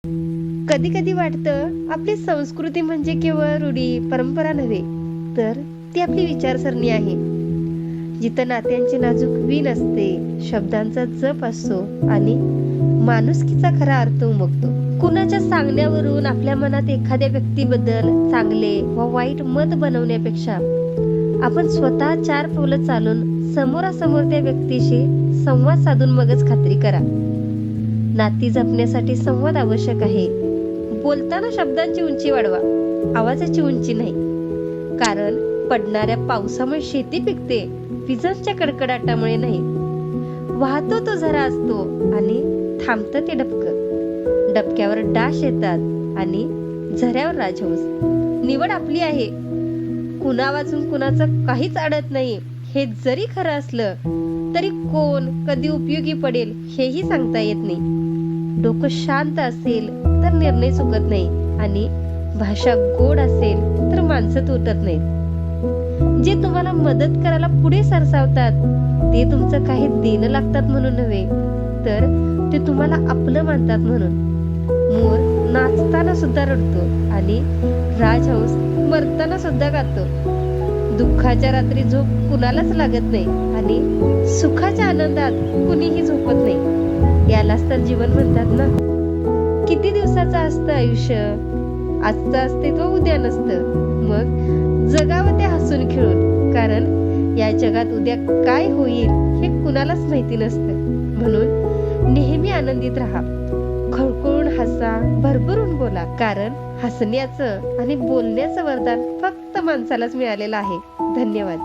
कधी कधी वाटतं आपली संस्कृती म्हणजे केवळ रूढी परंपरा नव्हे, तर ती आपली विचारसरणी आहे. जिथं नात्यांची नाजूक वीण असते, शब्दांचा जप असतो आणि माणुसकीचा खरा अर्थ उमगतो. कुणाच्या सांगण्यावरून आपल्या मनात एखाद्या व्यक्तीबद्दल चांगले व वाईट मत बनवण्यापेक्षा आपण स्वतः 4 पावलं चालून समोरासमोर त्या व्यक्तीशी संवाद साधून मगच खात्री करा. नाती जपण्यासाठी संवाद आवश्यक आहे. बोलताना शब्दांची उंची वाढवा, आवाजाची उंची नाही. कारण पडणाऱ्या पावसामुळे शेती पिकते, विजांच्या कडकडाटामुळे नाही. वाहतो तो झरा असतो आणि थांबतं ते डबकं. डबक्यावर डास येतात आणि झऱ्यावर राजहंस. निवड आपली आहे. कुणा वाचून कुणाचं काहीच अडत नाही. हे जरी खरं असलं तरी कोण कधी उपयोगी पडेल हेही सांगता येत नाही. डोकं शांत असेल तर निर्णय चुकत नाही आणि भाषा गोड असेल तर माणसं तुटत नाहीत. जे तुम्हाला मदत करायला पुढे सरसावतात ते तुमचं काही देणं लागतात म्हणून नव्हे, तर ते तुम्हाला आपलं मानतात म्हणून. मोर नाचताना सुद्धा रडतो आणि राजहंस मरताना सुद्धा गातो. दुःखाच्या रात्री झोप कुणालाच लागत नाही आणि सुखाच्या आनंदात कुणीही झोपत नाही. यालाच तर जीवन म्हणतात ना. किती दिवसाचं असतं आयुष्य? आजचं अस्तित्व उद्या नसतं. मग जगावं ते हसून खेळून, कारण या जगात उद्या काय होईल हे कुणालाच माहिती नसतं. म्हणून नेहमी आनंदित राहा, खळखळून हसा, भरभरून बोला. कारण हसण्याचं आणि बोलण्याचं वरदान फक्त माणसालाच मिळालेलं आहे. धन्यवाद.